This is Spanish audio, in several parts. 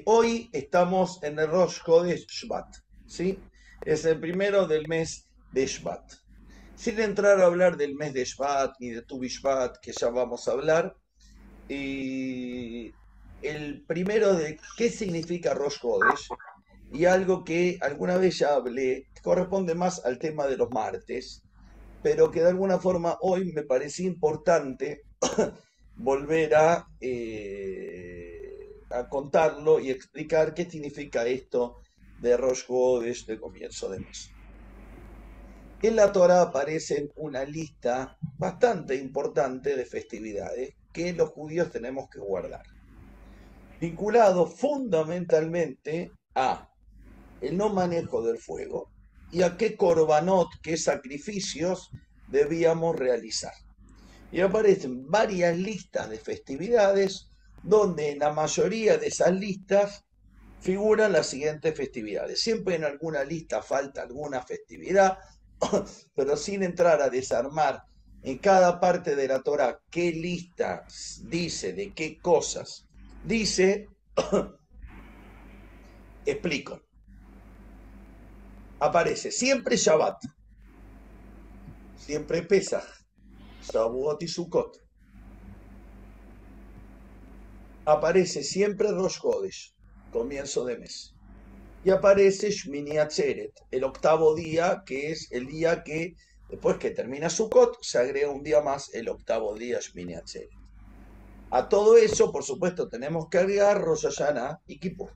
Hoy estamos en el Rosh Chodesh Shvat, ¿sí? Es el primero del mes de Shvat. Sin entrar a hablar del mes de Shvat ni de Tu Bishvat, que ya vamos a hablar, el primero de qué significa Rosh Chodesh y algo que alguna vez ya hablé, que corresponde más al tema de los martes, pero que de alguna forma hoy me parecía importante volver a contarlo y explicar qué significa esto de Rosh Hodesh de comienzo de mes. En la Torah aparece una lista bastante importante de festividades que los judíos tenemos que guardar, vinculado fundamentalmente a el no manejo del fuego y a qué korbanot, qué sacrificios debíamos realizar. Y aparecen varias listas de festividades donde en la mayoría de esas listas figuran las siguientes festividades. Siempre en alguna lista falta alguna festividad, pero sin entrar a desarmar en cada parte de la Torah qué lista dice de qué cosas dice, explico. Aparece siempre Shabbat, siempre Pesach, Shavuot y Sukkot. Aparece siempre Rosh Chodesh, comienzo de mes. Y aparece Shmini Atzeret, el octavo día, que es el día que, después que termina Sukkot, se agrega un día más, el octavo día Shmini Atzeret. A todo eso, por supuesto, tenemos que agregar Rosh Hashanah y Kippur.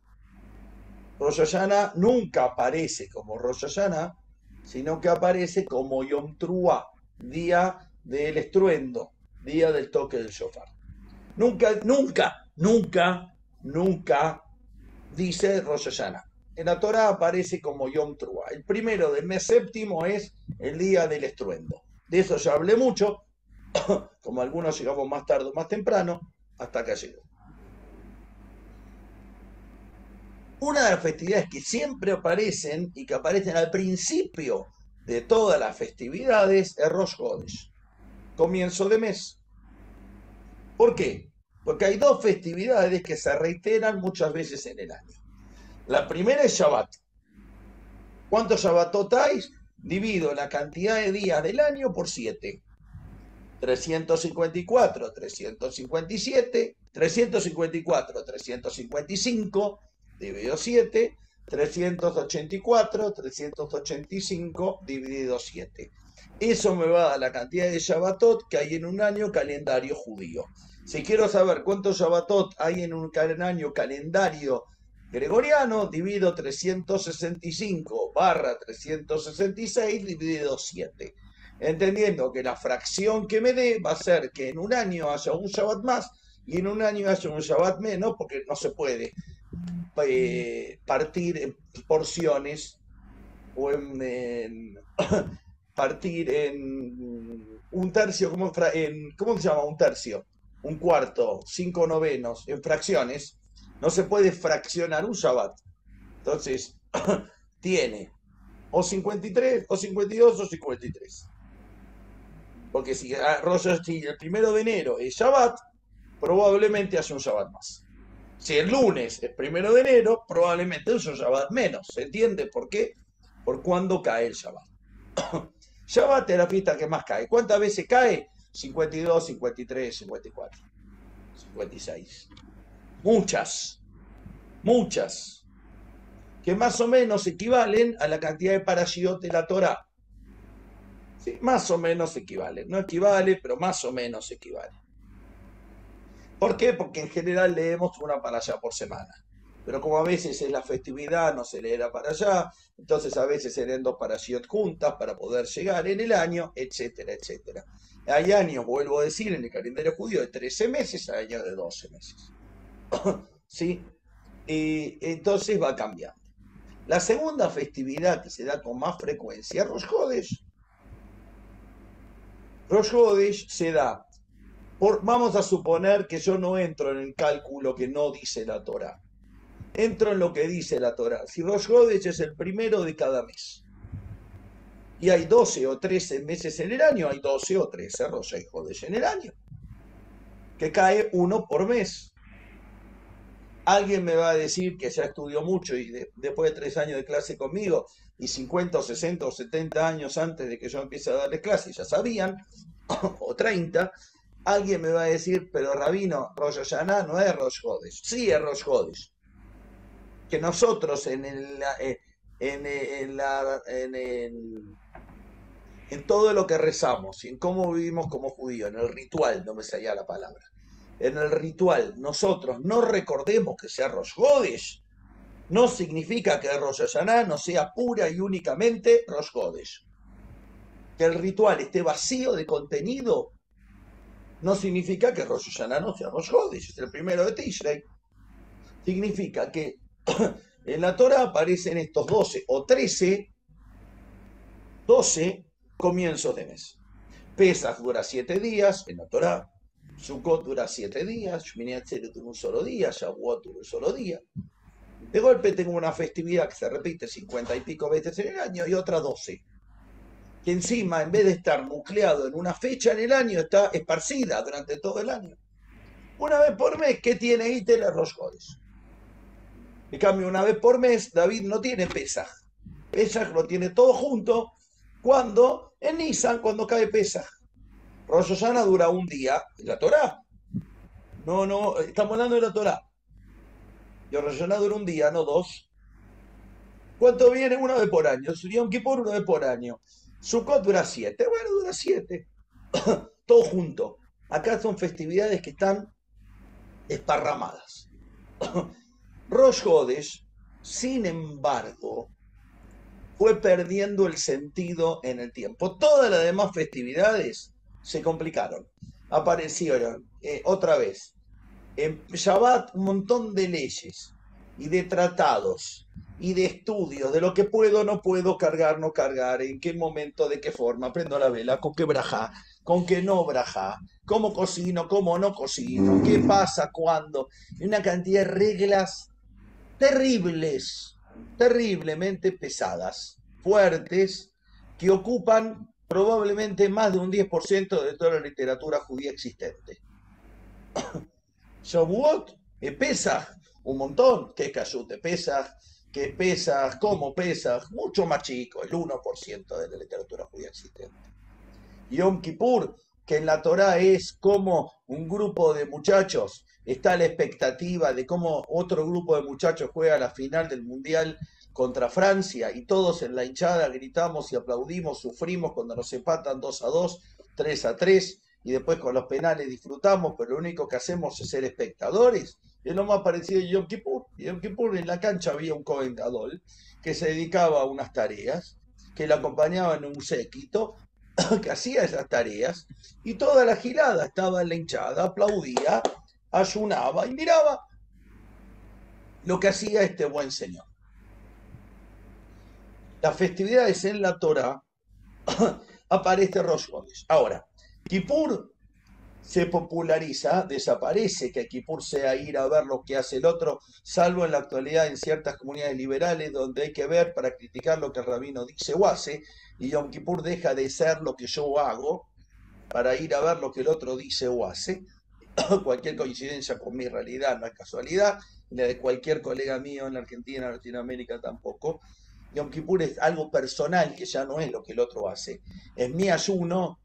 Rosh Hashanah nunca aparece como Rosh Hashanah, sino que aparece como Yom Teruah, día del estruendo, día del toque del shofar. Nunca, nunca, nunca, nunca dice Rosh Hashanah. En la Torah aparece como Yom Teruah. El primero del mes séptimo es el día del estruendo. De eso ya hablé mucho, como algunos llegamos más tarde o más temprano, hasta acá llegó. Una de las festividades que siempre aparecen y que aparecen al principio de todas las festividades es Rosh Chodesh, comienzo de mes. ¿Por qué? Porque hay dos festividades que se reiteran muchas veces en el año. La primera es Shabbat. ¿Cuántos Shabbatot hay? Divido la cantidad de días del año por 7. 354, 357, 354, 355, dividido 7, 384, 385, dividido 7. Eso me va a dar la cantidad de Shabbatot que hay en un año calendario judío. Si quiero saber cuántos Shabbatot hay en un año calendario gregoriano, divido 365 barra 366 dividido 7. Entendiendo que la fracción que me dé va a ser que en un año haya un Shabbat más y en un año haya un Shabbat menos, porque no se puede partir en porciones o partir en un tercio, ¿cómo se llama un tercio? Un cuarto, 5 novenos, en fracciones. No se puede fraccionar un Shabbat. Entonces, tiene o 53, o 52, o 53. Porque si el 1 de enero es Shabbat, probablemente haya un Shabbat más. Si el lunes es 1 de enero, probablemente es un Shabbat menos. ¿Se entiende por qué? Por cuándo cae el Shabbat. Shabbat es la fiesta que más cae. ¿Cuántas veces cae? 52, 53, 54, 56. Muchas, muchas. Que más o menos equivalen a la cantidad de parashiot de la Torah. Sí, más o menos equivale. No equivale, pero más o menos equivale. ¿Por qué? Porque en general leemos una para allá por semana. Pero como a veces es la festividad, no se leerá para allá, entonces a veces se leen dos parashiot juntas para poder llegar en el año, etcétera, etcétera. Hay años, vuelvo a decir, en el calendario judío de 13 meses, hay años de 12 meses. ¿Sí? Y entonces va cambiando. La segunda festividad que se da con más frecuencia es Rosh Hodesh. Rosh Hodesh se da vamos a suponer que yo no entro en el cálculo que no dice la Torah. Entro en lo que dice la Torah. Si Rosh Hodesh es el primero de cada mes y hay 12 o 13 meses en el año, hay 12 o 13 Rosh Hodesh en el año, que cae uno por mes. Alguien me va a decir que ya estudió mucho y después de 3 años de clase conmigo y 50 o 60 o 70 años antes de que yo empiece a darle clases, ya sabían, o 30, alguien me va a decir, pero Rabino, Rosh Hashanah no es Rosh Hodesh. Sí es Rosh Hodesh. Que nosotros en todo lo que rezamos y en cómo vivimos como judíos, en el ritual, no me salía la palabra, en el ritual, nosotros no recordemos que sea Rosh Hodesh, no significa que Rosh Hashanah no sea pura y únicamente Rosh Hodesh. Que el ritual esté vacío de contenido no significa que Rosh Hashanah no sea Rosh Hodesh, es el primero de Tishrei. Significa que en la Torah aparecen estos 12 o 12 comienzos de mes. Pesach dura 7 días en la Torah, Sukkot dura 7 días, Shmini Atzeret dura un solo día, Shavuot dura un solo día. De golpe tengo una festividad que se repite 50 y pico veces en el año y otra 12. Que encima, en vez de estar nucleado en una fecha en el año, está esparcida durante todo el año. Una vez por mes, ¿qué tiene Itel a Rosh Hodesh? En cambio, una vez por mes, David no tiene Pesaj. Pesaj lo tiene todo junto. ¿Cuándo? En Nisan, cuando cae Pesaj. Rosh Hashanah dura un día en la Torah. No, estamos hablando de la Torah. Y Rosh Hashanah dura un día, no 2. ¿Cuánto viene? Una vez por año. Yom Kippur una vez por año. Sukkot dura 7. Bueno, dura 7. Todo junto. Acá son festividades que están esparramadas. Rosh Hodesh, sin embargo, fue perdiendo el sentido en el tiempo. Todas las demás festividades se complicaron. Aparecieron otra vez en Shabbat un montón de leyes y de tratados y de estudios de lo que puedo, no puedo cargar, no cargar, en qué momento, de qué forma, prendo la vela, con qué brajá, con qué no brajá, cómo cocino, cómo no cocino, qué pasa, cuándo, y una cantidad de reglas terribles, terriblemente pesadas, fuertes, que ocupan probablemente más de un 10% de toda la literatura judía existente. Shavuot, Pesaj, un montón, que es Kashut de Pesaj, que Pesaj, como Pesaj, mucho más chico, el 1% de la literatura judía existente. Yom Kippur, que en la Torá es como un grupo de muchachos, está la expectativa de cómo otro grupo de muchachos juega la final del Mundial contra Francia y todos en la hinchada gritamos y aplaudimos, sufrimos cuando nos empatan 2-2, 3-3 y después con los penales disfrutamos, pero lo único que hacemos es ser espectadores. Es lo más parecido a Yom Kippur. Yom Kippur en la cancha había un Kohen Gadol que se dedicaba a unas tareas, que le acompañaba en un séquito, que hacía esas tareas, y toda la gilada estaba en la hinchada, aplaudía, ayunaba y miraba lo que hacía este buen señor. Las festividades en la Torah aparece Rosh Hodesh. Ahora, Kippur se populariza, desaparece que Kippur sea ir a ver lo que hace el otro, salvo en la actualidad en ciertas comunidades liberales donde hay que ver para criticar lo que el rabino dice o hace, y Yom Kippur deja de ser lo que yo hago para ir a ver lo que el otro dice o hace. Cualquier coincidencia con mi realidad no es casualidad, y la de cualquier colega mío en la Argentina, en Latinoamérica tampoco. Yom Kippur es algo personal que ya no es lo que el otro hace. Es mi ayuno,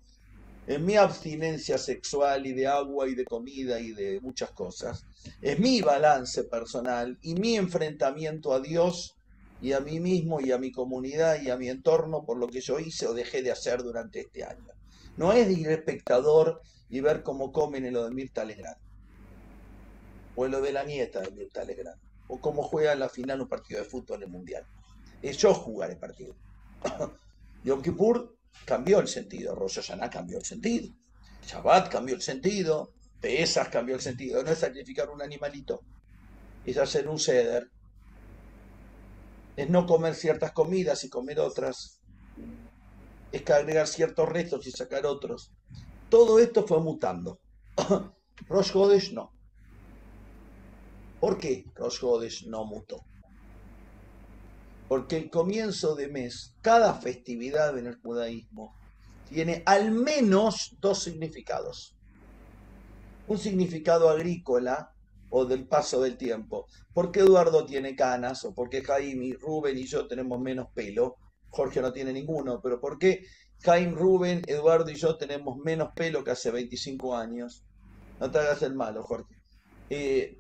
en mi abstinencia sexual y de agua y de comida y de muchas cosas, es mi balance personal y mi enfrentamiento a Dios y a mí mismo y a mi comunidad y a mi entorno por lo que yo hice o dejé de hacer durante este año. No es de ir espectador y ver cómo comen en lo de Mirta Legrand, o en lo de la nieta de Mirta Legrand, o cómo juega en la final un partido de fútbol en el Mundial. Es yo jugar el partido. Yom Kippur cambió el sentido, Rosh Hashanah cambió el sentido, Shabbat cambió el sentido, Pesach cambió el sentido. No es sacrificar un animalito, es hacer un seder, es no comer ciertas comidas y comer otras, es que agregar ciertos restos y sacar otros. Todo esto fue mutando. Rosh Hodesh no. ¿Por qué Rosh Hodesh no mutó? Porque el comienzo de mes, cada festividad en el judaísmo, tiene al menos dos significados. Un significado agrícola, o del paso del tiempo. ¿Por qué Eduardo tiene canas? ¿O por qué Jaime, Rubén y yo tenemos menos pelo? Jorge no tiene ninguno, pero ¿por qué Jaime, Rubén, Eduardo y yo tenemos menos pelo que hace 25 años? No te hagas el malo, Jorge.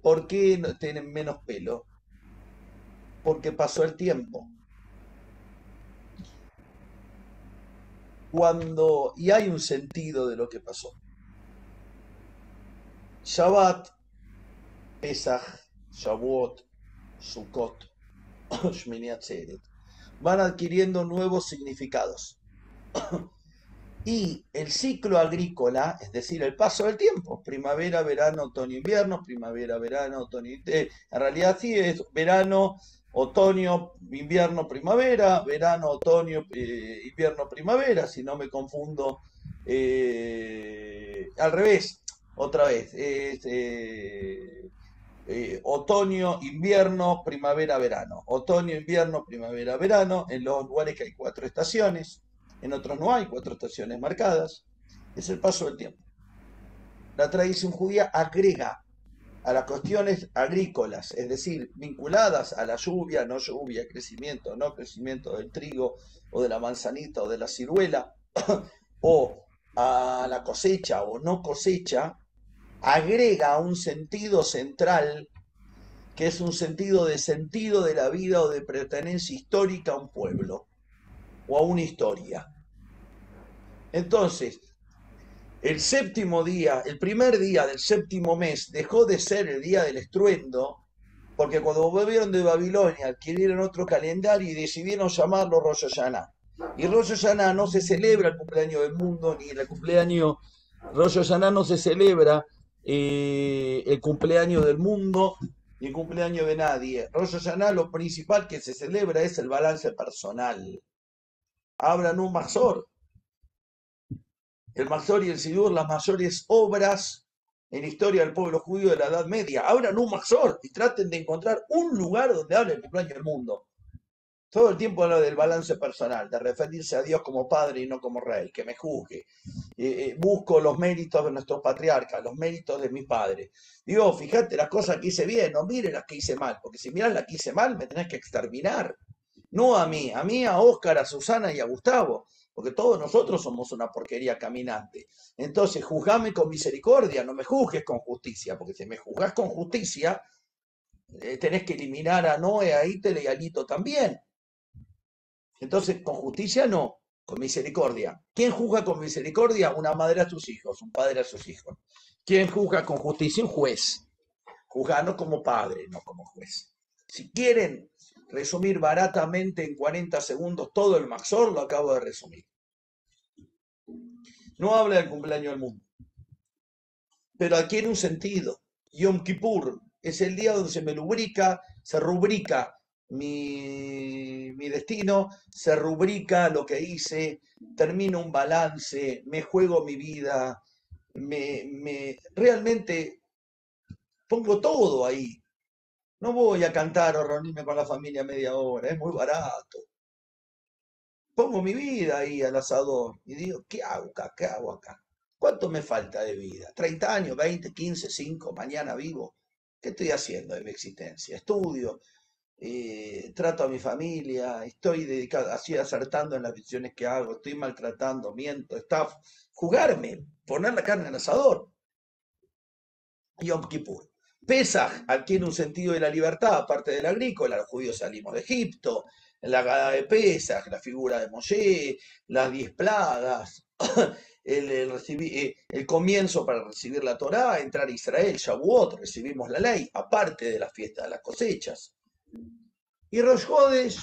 ¿Por qué tienen menos pelo? Porque pasó el tiempo. Y hay un sentido de lo que pasó. Shabbat, Pesach, Shavuot, Sukkot, Shmini Atzeret van adquiriendo nuevos significados. Y el ciclo agrícola, es decir, el paso del tiempo, primavera, verano, otoño, invierno, primavera, verano, otoño, en realidad sí es verano, otoño, invierno, primavera, verano, otoño, invierno, primavera, si no me confundo, al revés, otra vez, otoño, invierno, primavera, verano. Otoño, invierno, primavera, verano. En los lugares que hay 4 estaciones, en otros no hay 4 estaciones marcadas. Es el paso del tiempo. La tradición judía agrega a las cuestiones agrícolas, es decir, vinculadas a la lluvia, no lluvia, crecimiento, no crecimiento del trigo o de la manzanita o de la ciruela, o a la cosecha o no cosecha, agrega un sentido central que es un sentido de la vida o de pertenencia histórica a un pueblo o a una historia. Entonces, el séptimo día, el primer día del séptimo mes, dejó de ser el día del estruendo, porque cuando volvieron de Babilonia adquirieron otro calendario y decidieron llamarlo Rosh Hashanah. Y Rosh Hashanah no se celebra el cumpleaños del mundo, ni el cumpleaños, Rosh Hashanah no se celebra el cumpleaños del mundo, ni el cumpleaños de nadie. Rosh Hashanah lo principal que se celebra es el balance personal. Abran un Mahzor. El Mahzor y el Sidur, las mayores obras en la historia del pueblo judío de la Edad Media. Abran un Mahzor y traten de encontrar un lugar donde hable el cumpleaños del mundo. Todo el tiempo habla del balance personal, de referirse a Dios como Padre y no como Rey, que me juzgue. Busco los méritos de nuestros patriarcas, los méritos de mi padre. Digo, fíjate las cosas que hice bien, no mire las que hice mal, porque si miras las que hice mal me tenés que exterminar. No a mí, a Óscar, a Susana y a Gustavo, porque todos nosotros somos una porquería caminante. Entonces, juzgame con misericordia, no me juzgues con justicia, porque si me juzgás con justicia, tenés que eliminar a Noé, a Ítele y a Lito también. Entonces, con justicia no, con misericordia. ¿Quién juzga con misericordia? Una madre a sus hijos, un padre a sus hijos. ¿Quién juzga con justicia? Un juez. Juzgando como padre, no como juez. Si quieren resumir baratamente en 40 segundos todo el Maxor, lo acabo de resumir. No habla del cumpleaños del mundo, pero adquiere un sentido. Yom Kippur es el día donde se rubrica mi destino, se rubrica lo que hice, termino un balance, me juego mi vida, realmente pongo todo ahí. No voy a cantar o reunirme con la familia media hora, es muy barato. Pongo mi vida ahí al asador y digo, ¿qué hago acá? ¿Qué hago acá? ¿Cuánto me falta de vida? ¿30 años, 20, 15, 5, mañana vivo? ¿Qué estoy haciendo de mi existencia? Estudio, trato a mi familia, estoy dedicado, así acertando en las decisiones que hago, estoy maltratando, miento, está jugarme, poner la carne en el asador. Yom Kippur. Pesaj adquiere un sentido de la libertad, aparte del agrícola, los judíos salimos de Egipto, la gada de Pesaj, la figura de Moshe, las 10 plagas, el comienzo para recibir la Torá, entrar a Israel, Shavuot, recibimos la ley, aparte de la fiesta de las cosechas. Y Rosh Hodesh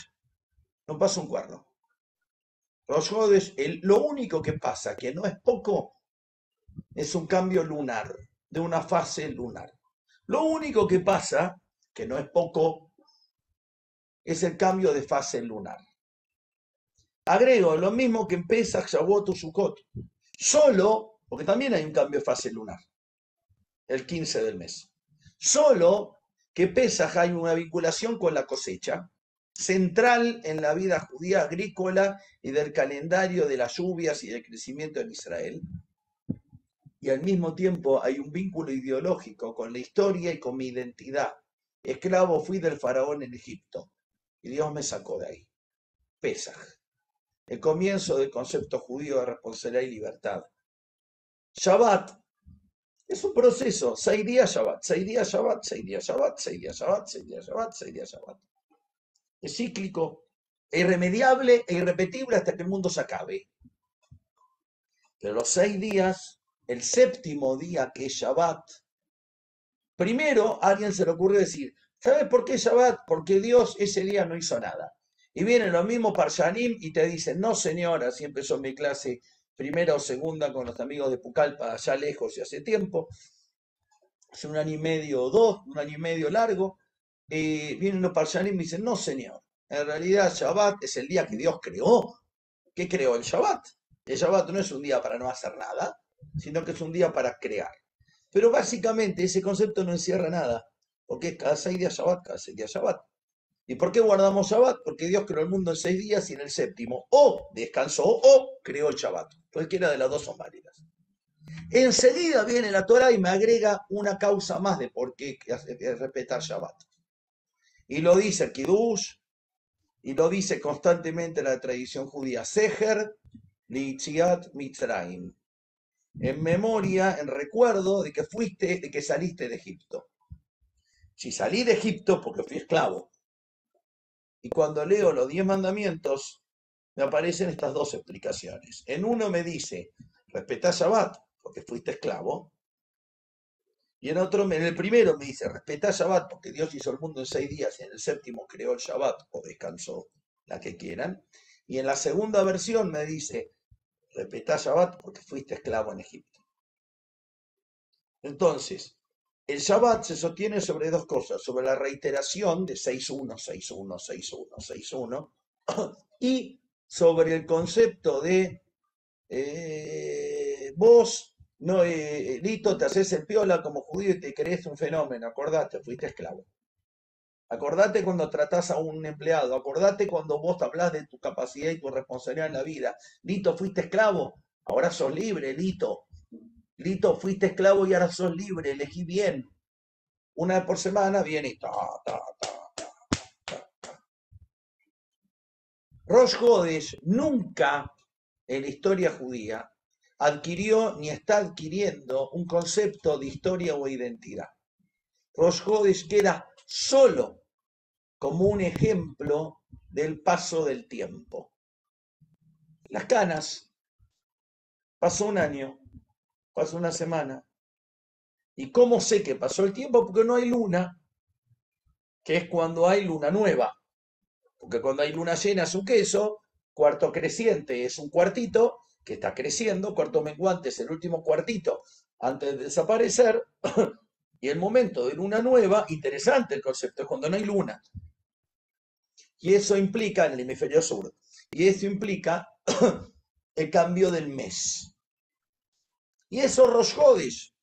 no pasa un cuerno. Rosh Hodesh, lo único que pasa, que no es poco, es un cambio lunar, de una fase lunar. Lo único que pasa, que no es poco, es el cambio de fase lunar. Agrego lo mismo que en Pesach, Shavuot o Sukkot. Solo, porque también hay un cambio de fase lunar, el 15 del mes. Solo que Pesach hay una vinculación con la cosecha, central en la vida judía agrícola y del calendario de las lluvias y del crecimiento en Israel. y al mismo tiempo hay un vínculo ideológico con la historia y con mi identidad. Esclavo fui del faraón en Egipto y Dios me sacó de ahí. Pesaj, el comienzo del concepto judío de responsabilidad y libertad. Shabbat es un proceso, 6 días Shabbat, 6 días Shabbat, 6 días Shabbat, 6 días Shabbat, 6 días Shabbat, 6 días Shabbat. Es cíclico, es irremediable e irrepetible hasta que el mundo se acabe. Pero los 6 días, el séptimo día que es Shabbat, primero a alguien se le ocurre decir, ¿sabes por qué Shabbat? Porque Dios ese día no hizo nada. Y vienen los mismos Parshanim y te dicen, no señora, así empezó mi clase primera o segunda con los amigos de Pucallpa, allá lejos y hace tiempo, hace 1 año y medio o dos, 1 año y medio largo, vienen los Parshanim y me dicen, no señor, en realidad Shabbat es el día que Dios creó. ¿Qué creó el Shabbat? El Shabbat no es un día para no hacer nada, sino que es un día para crear. Pero básicamente ese concepto no encierra nada, porque es cada 6 días Shabbat, cada 6 días Shabbat. ¿Y por qué guardamos Shabbat? Porque Dios creó el mundo en 6 días y en el séptimo o descansó o creó el Shabbat. Cualquiera de las dos son válidas. Enseguida viene la Torah y me agrega una causa más de por qué respetar Shabbat. Y lo dice el Kiddush, y lo dice constantemente la tradición judía. Seher Li'itziat Mitzrayim. En memoria, en recuerdo de que saliste de Egipto. Si salí de Egipto porque fui esclavo. Y cuando leo los 10 mandamientos, me aparecen estas dos explicaciones. En uno me dice, respetá Shabbat porque fuiste esclavo. Y en el primero me dice, respetá Shabbat porque Dios hizo el mundo en 6 días y en el séptimo creó el Shabbat o descansó, la que quieran. Y en la segunda versión me dice, respetá Shabbat porque fuiste esclavo en Egipto. Entonces, el Shabbat se sostiene sobre dos cosas, sobre la reiteración de 6-1, 6-1, 6-1, 6-1, y sobre el concepto de vos, no, Lito, te haces el piola como judío y te crees un fenómeno, acordate, fuiste esclavo. Acordate cuando tratás a un empleado, acordate cuando vos hablas de tu capacidad y tu responsabilidad en la vida. Lito, fuiste esclavo, ahora sos libre, Lito. Lito, fuiste esclavo y ahora sos libre, elegí bien. Una vez por semana viene y ta, ta, ta. Rosh Hodesh nunca en la historia judía adquirió ni está adquiriendo un concepto de historia o identidad. Rosh Hodesh queda solo como un ejemplo del paso del tiempo. Las canas, pasó un año, pasó una semana. ¿Y cómo sé que pasó el tiempo? Porque no hay luna, que es cuando hay luna nueva. Porque cuando hay luna llena es un queso, cuarto creciente es un cuartito que está creciendo, cuarto menguante es el último cuartito antes de desaparecer, y el momento de luna nueva, interesante el concepto, es cuando no hay luna. Y eso implica, en el hemisferio sur, y eso implica el cambio del mes. Y eso Rosh Hodesh.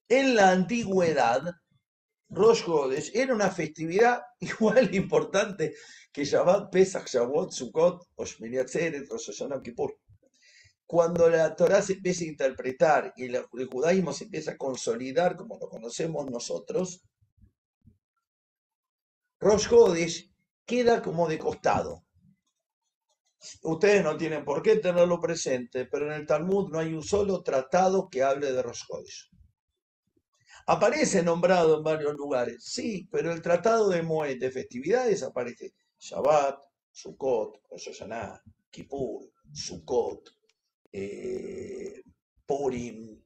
En la antigüedad, Rosh Hodesh era una festividad igual importante que Shabbat, Pesach, Shavuot, Sukkot, o Shmini Atzeret, Rosh Hashanah, Kippur. Cuando la Torah se empieza a interpretar y el judaísmo se empieza a consolidar como lo conocemos nosotros, Rosh Hodesh queda como de costado. Ustedes no tienen por qué tenerlo presente, pero en el Talmud no hay un solo tratado que hable de Rosh Hodesh. Aparece nombrado en varios lugares, sí, pero el tratado de Moed, de festividades, aparece Shabbat, Sukkot, Rosh Hashanah, Kippur, Sukkot, Purim,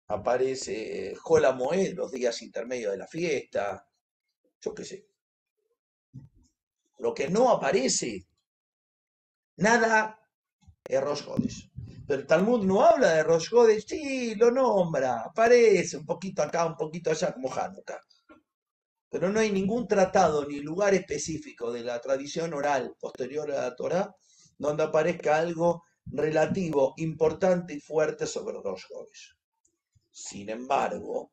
aparece Hol HaMoed, los días intermedios de la fiesta, yo qué sé. Lo que no aparece, nada, es Rosh Hodesh. Pero el Talmud no habla de Rosh Hodesh, sí, lo nombra, aparece un poquito acá, un poquito allá, como Hanukkah. Pero no hay ningún tratado ni lugar específico de la tradición oral posterior a la Torá donde aparezca algo relativo, importante y fuerte sobre Rosh Hodesh. Sin embargo,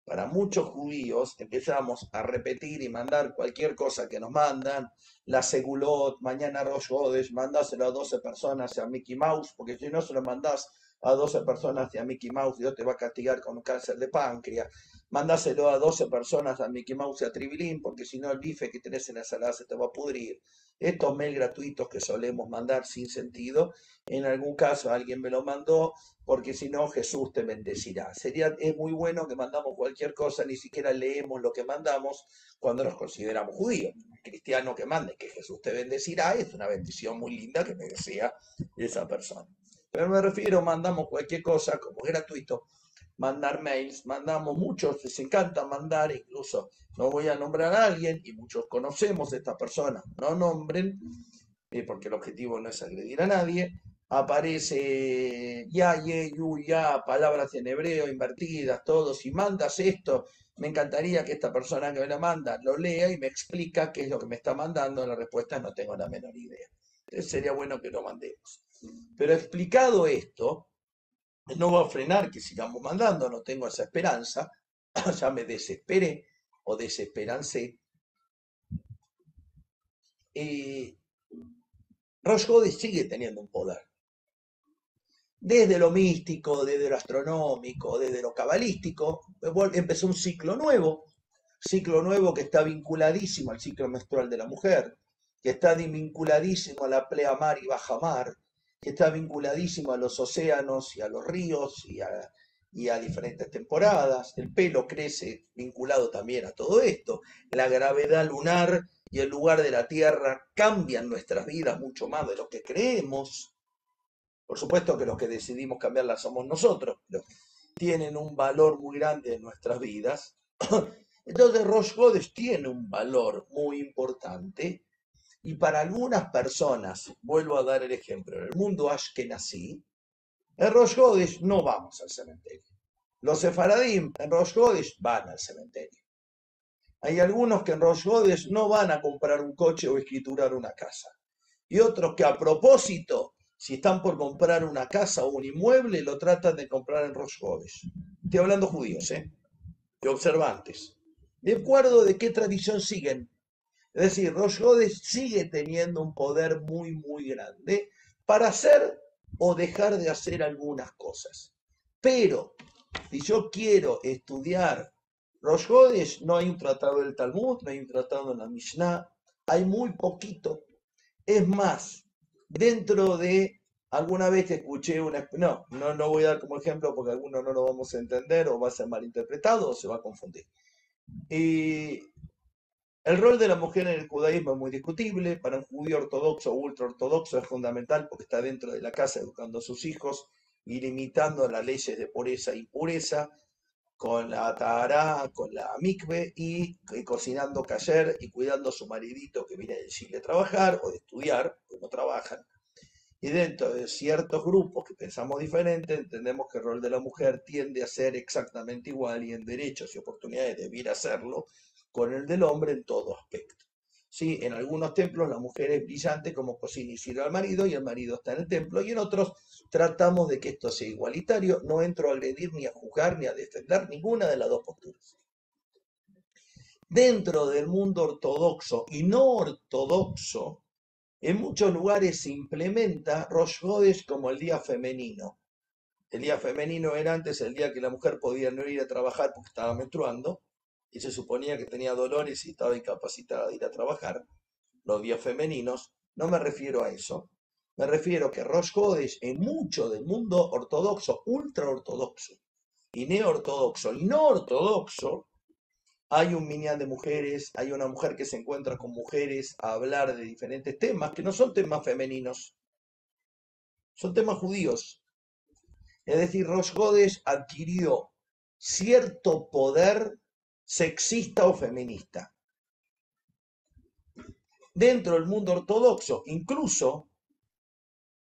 para muchos judíos empezamos a repetir y mandar cualquier cosa que nos mandan, la Segulot, mañana Rosh Hodesh, mandáselo a 12 personas a Mickey Mouse, porque si no se lo mandás a 12 personas y a Mickey Mouse, Dios te va a castigar con un cáncer de páncreas. Mandáselo a 12 personas a Mickey Mouse y a Tribilín, porque si no el bife que tenés en la ensalada se te va a pudrir. Estos mails gratuitos que solemos mandar sin sentido, en algún caso alguien me lo mandó, porque si no Jesús te bendecirá. Es muy bueno que mandamos cualquier cosa, ni siquiera leemos lo que mandamos cuando nos consideramos judíos. El cristiano que mande que Jesús te bendecirá es una bendición muy linda que me desea esa persona. Pero me refiero, mandamos cualquier cosa como es gratuito, mandar mails, mandamos muchos, les encanta mandar, incluso no voy a nombrar a alguien y muchos conocemos a esta persona, no nombren, porque el objetivo no es agredir a nadie. Aparece ya, ye, yu, ya, palabras en hebreo invertidas, todo. Si mandas esto, me encantaría que esta persona que me la manda lo lea y me explica qué es lo que me está mandando. La respuesta es no tengo la menor idea. Entonces sería bueno que lo mandemos. Pero explicado esto, no va a frenar que sigamos mandando, no tengo esa esperanza, ya me desesperé o desesperancé. Rosh Hodesh sigue teniendo un poder. Desde lo místico, desde lo astronómico, desde lo cabalístico, empezó un ciclo nuevo que está vinculadísimo al ciclo menstrual de la mujer, que está vinculadísimo a la pleamar y bajamar, que está vinculadísimo a los océanos y a los ríos y a diferentes temporadas. El pelo crece vinculado también a todo esto. La gravedad lunar y el lugar de la Tierra cambian nuestras vidas mucho más de lo que creemos. Por supuesto que los que decidimos cambiarlas somos nosotros, pero tienen un valor muy grande en nuestras vidas. Entonces Rosh Hodesh tiene un valor muy importante y para algunas personas, vuelvo a dar el ejemplo, en el mundo Ashkenazí, en Rosh Hodesh no vamos al cementerio. Los sefaradim en Rosh Hodesh van al cementerio. Hay algunos que en Rosh Hodesh no van a comprar un coche o escriturar una casa. Y otros que a propósito, si están por comprar una casa o un inmueble, lo tratan de comprar en Rosh Hodesh. Estoy hablando judíos, y observantes. De acuerdo de qué tradición siguen. Es decir, Rosh Hodesh sigue teniendo un poder muy, muy grande para hacer o dejar de hacer algunas cosas. Pero, si yo quiero estudiar Rosh Hodesh, no hay un tratado del Talmud, no hay un tratado de la Mishnah, hay muy poquito. Es más, dentro de, alguna vez escuché una, no voy a dar como ejemplo porque algunos no lo vamos a entender o va a ser malinterpretado o se va a confundir. Y el rol de la mujer en el judaísmo es muy discutible. Para un judío ortodoxo o ultra ortodoxo es fundamental porque está dentro de la casa educando a sus hijos y limitando las leyes de pureza e impureza con la tahará, con la mikve y cocinando kasher y cuidando a su maridito que viene de Chile a trabajar o de estudiar, porque no trabajan. Y dentro de ciertos grupos que pensamos diferente, entendemos que el rol de la mujer tiende a ser exactamente igual y en derechos y oportunidades debiera hacerlo con el del hombre en todo aspecto. Sí, en algunos templos la mujer es brillante como cocina y sirve al marido y el marido está en el templo y en otros tratamos de que esto sea igualitario. No entro a agredir ni a juzgar ni a defender ninguna de las dos posturas. Dentro del mundo ortodoxo y no ortodoxo, en muchos lugares se implementa Rosh Hodesh como el día femenino. El día femenino era antes el día que la mujer podía no ir a trabajar porque estaba menstruando y se suponía que tenía dolores y estaba incapacitada de ir a trabajar. Los días femeninos, no me refiero a eso. Me refiero que Rosh Hodesh en mucho del mundo ortodoxo, ultra ortodoxo y neortodoxo y no ortodoxo, hay un minyan de mujeres, hay una mujer que se encuentra con mujeres a hablar de diferentes temas que no son temas femeninos, son temas judíos. Es decir, Rosh Hodesh adquirió cierto poder sexista o feminista. Dentro del mundo ortodoxo, incluso,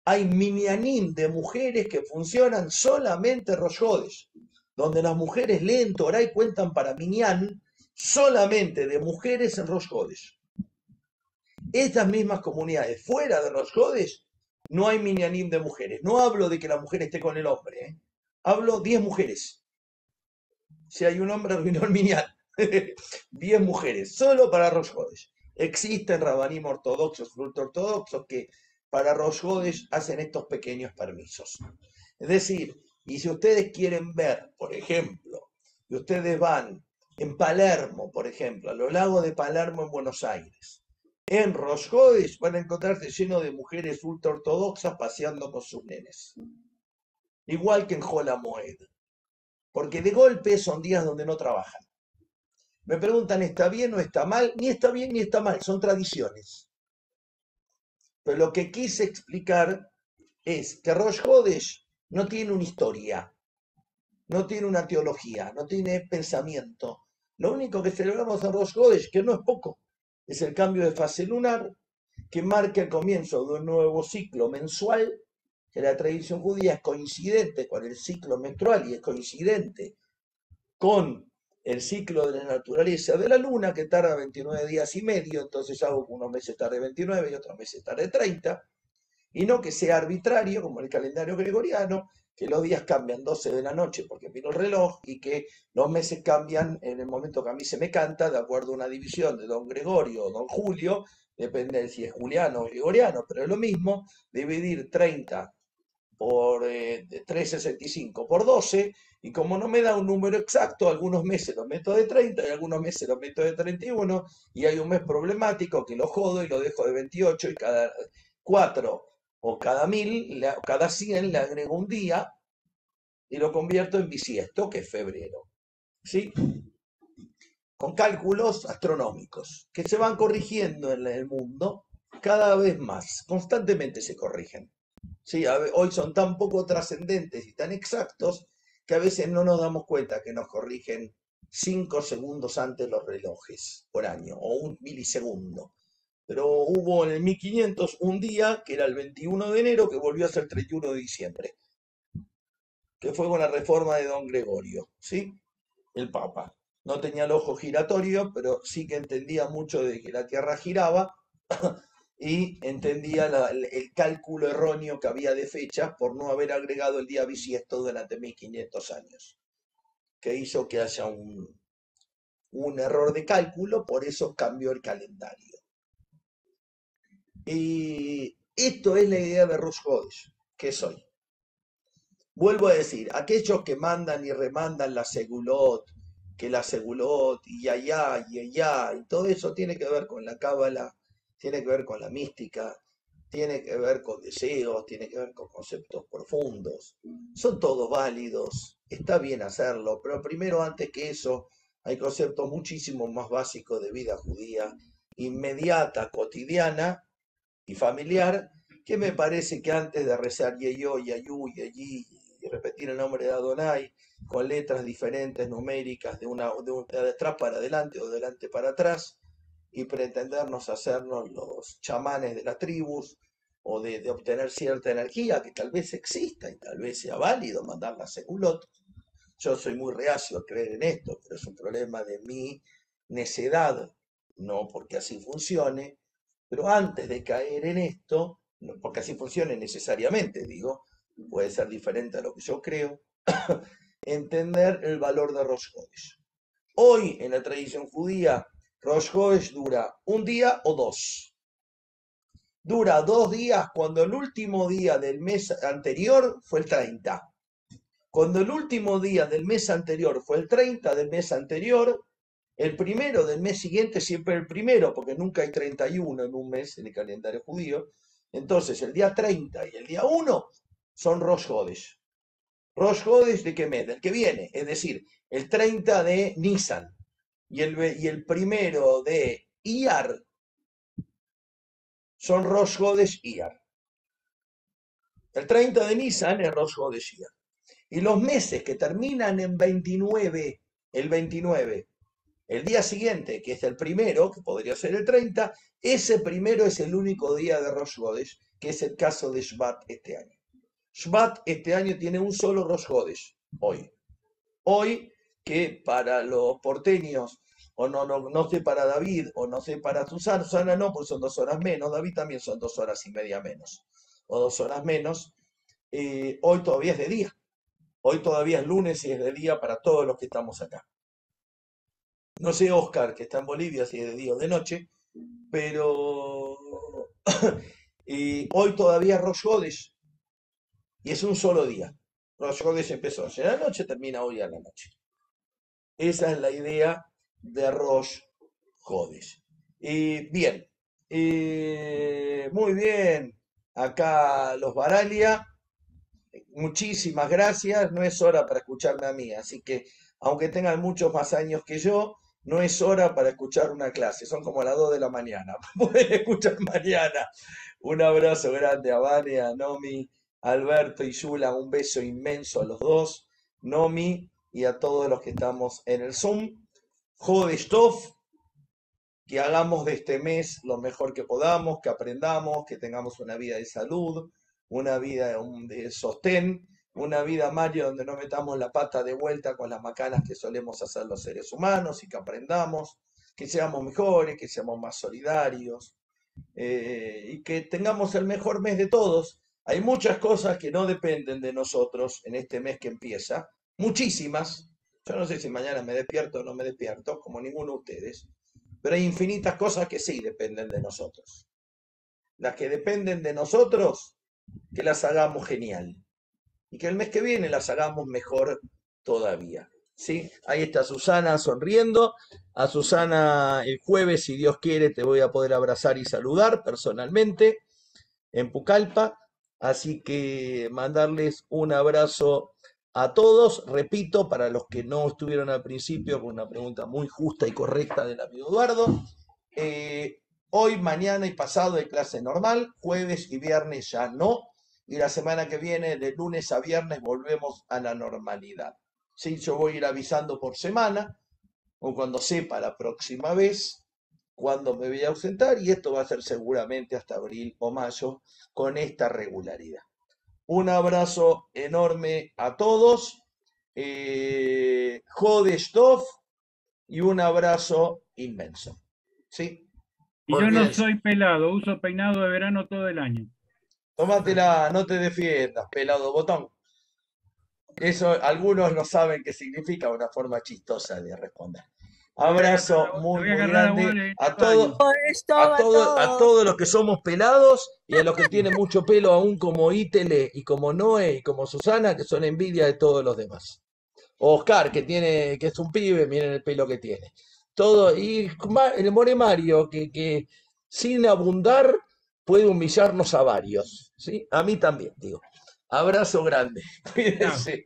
hay minyanim de mujeres que funcionan solamente Rosh Hodesh, donde las mujeres leen Torah y cuentan para minyan solamente de mujeres en Rosh Hodesh. Estas mismas comunidades fuera de Rosh Hodesh no hay minyanim de mujeres. No hablo de que la mujer esté con el hombre, hablo 10 mujeres. Si hay un hombre arruinó el minyan. 10 mujeres, solo para Rosh Hodesh. Existen rabanim ortodoxos, ultraortodoxos que para Rosh Hodesh hacen estos pequeños permisos. Es decir, y si ustedes quieren ver, por ejemplo, y ustedes van en Palermo, por ejemplo, a los lagos de Palermo en Buenos Aires, en Rosh Hodesh van a encontrarse lleno de mujeres ultraortodoxas paseando con sus nenes. Igual que en Jola Moed. Porque de golpe son días donde no trabajan. Me preguntan, ¿está bien o está mal? Ni está bien ni está mal, son tradiciones. Pero lo que quise explicar es que Rosh Hodesh no tiene una historia, no tiene una teología, no tiene pensamiento. Lo único que celebramos en Rosh Hodesh, que no es poco, es el cambio de fase lunar, que marca el comienzo de un nuevo ciclo mensual, que la tradición judía es coincidente con el ciclo menstrual y es coincidente con el ciclo de la naturaleza de la luna, que tarda 29 días y medio, entonces hago que unos meses tarde 29 y otros meses tarde 30, y no que sea arbitrario, como el calendario gregoriano, que los días cambian 12 de la noche porque vino el reloj y que los meses cambian en el momento que a mí se me canta, de acuerdo a una división de don Gregorio o don Julio, depende de si es juliano o gregoriano, pero es lo mismo, dividir 30 por 365 por 12, y como no me da un número exacto, algunos meses los meto de 30 y algunos meses los meto de 31, y hay un mes problemático que lo jodo y lo dejo de 28, y cada 4 o cada 1000, cada 100 le agrego un día y lo convierto en bisiesto, que es febrero. ¿Sí? Con cálculos astronómicos que se van corrigiendo en el mundo cada vez más, constantemente se corrigen. Sí, hoy son tan poco trascendentes y tan exactos que a veces no nos damos cuenta que nos corrigen 5 segundos antes los relojes por año o un milisegundo. Pero hubo en el 1500 un día que era el 21 de enero que volvió a ser 31 de diciembre, que fue con la reforma de don Gregorio, ¿sí? El Papa. No tenía el ojo giratorio, pero sí que entendía mucho de que la Tierra giraba y entendía el cálculo erróneo que había de fechas por no haber agregado el día bisiesto durante 1500 años, que hizo que haya un error de cálculo, por eso cambió el calendario. Y esto es la idea de Rosh Hodesh, que soy. Vuelvo a decir, aquellos que mandan y remandan la segulot, que la segulot y allá y allá, y todo eso tiene que ver con la cábala, tiene que ver con la mística, tiene que ver con deseos, tiene que ver con conceptos profundos. Son todos válidos, está bien hacerlo, pero primero, antes que eso, hay conceptos muchísimo más básicos de vida judía, inmediata, cotidiana y familiar, que me parece que antes de rezar Yeyo, Yayu, Yeyi y repetir el nombre de Adonai con letras diferentes, numéricas, de atrás para adelante o de adelante para atrás, y pretendernos hacernos los chamanes de las tribus, o de obtener cierta energía que tal vez exista y tal vez sea válido mandar la segulot. Yo soy muy reacio a creer en esto, pero es un problema de mi necedad, no porque así funcione. Pero antes de caer en esto, porque así funcione necesariamente, digo, puede ser diferente a lo que yo creo, entender el valor de Rosh Hodesh. Hoy, en la tradición judía, Rosh Hodesh dura un día o dos. Dura 2 días cuando el último día del mes anterior fue el 30. Cuando el último día del mes anterior fue el 30 del mes anterior, el primero del mes siguiente siempre el primero, porque nunca hay 31 en un mes en el calendario judío. Entonces el día 30 y el día 1 son Rosh Hodesh. Rosh Hodesh de qué mes? Del que viene, es decir, el 30 de Nisan y el primero de Iyar son Rosh Hodesh Iyar. El 30 de Nisan es Rosh Hodesh Iyar. Y los meses que terminan en 29, el 29, el día siguiente, que es el primero, que podría ser el 30, ese primero es el único día de Rosh Hodesh, que es el caso de Shvat este año. Shvat este año tiene un solo Rosh Hodesh, hoy. Hoy, que para los porteños, o no sé para David, o no sé para Susana no, pues son 2 horas menos, David también son 2 horas y media menos, o 2 horas menos, hoy todavía es de día. Hoy todavía es lunes y es de día para todos los que estamos acá. No sé, Oscar, que está en Bolivia, si es de día o de noche, pero hoy todavía es Rosh Hodesh y es un solo día. Rosh Hodesh empezó ayer a la noche, termina hoy a la noche. Esa es la idea de Rosh Hodesh. Y bien, muy bien. Acá los Baralia, muchísimas gracias. No es hora para escucharme a mí, así que aunque tengan muchos más años que yo, no es hora para escuchar una clase. Son como las 2 de la mañana. Pueden escuchar mañana. Un abrazo grande a Vane, a Nomi, a Alberto y Yula. Un beso inmenso a los dos. Nomi y a todos los que estamos en el Zoom. Jodesh Tov, que hagamos de este mes lo mejor que podamos, que aprendamos, que tengamos una vida de salud, una vida de sostén, una vida, Mario, donde no metamos la pata de vuelta con las macanas que solemos hacer los seres humanos y que aprendamos, que seamos mejores, que seamos más solidarios y que tengamos el mejor mes de todos. Hay muchas cosas que no dependen de nosotros en este mes que empieza, muchísimas. Yo no sé si mañana me despierto o no me despierto, como ninguno de ustedes, pero hay infinitas cosas que sí dependen de nosotros. Las que dependen de nosotros, que las hagamos genial. Y que el mes que viene las hagamos mejor todavía. ¿Sí? Ahí está Susana sonriendo. A Susana el jueves, si Dios quiere, te voy a poder abrazar y saludar personalmente en Pucallpa. Así que mandarles un abrazo a todos. Repito, para los que no estuvieron al principio, con una pregunta muy justa y correcta del amigo Eduardo. Hoy, mañana y pasado hay clase normal, jueves y viernes ya no, y la semana que viene, de lunes a viernes, volvemos a la normalidad. Sí, yo voy a ir avisando por semana, o cuando sepa la próxima vez, cuándo me voy a ausentar, y esto va a ser seguramente hasta abril o mayo, con esta regularidad. Un abrazo enorme a todos, Jodesh Tov, y un abrazo inmenso. ¿Sí? Y yo no Olvídense. soy pelado, uso peinado de verano todo el año. Tómatela, no te defiendas, pelado botón. Eso algunos no saben qué significa, una forma chistosa de responder. Abrazo Te muy, voy a muy agarrar a grande vos en a el baño. todos, a todos los que somos pelados y a los que tienen mucho pelo aún como Ítele y como Noé y como Susana, que son envidia de todos los demás. O Oscar, que es un pibe, miren el pelo que tiene. Todo, y el More Mario, que sin abundar puede humillarnos a varios. ¿Sí? A mí también, digo. Abrazo grande. Chao. Cuídense.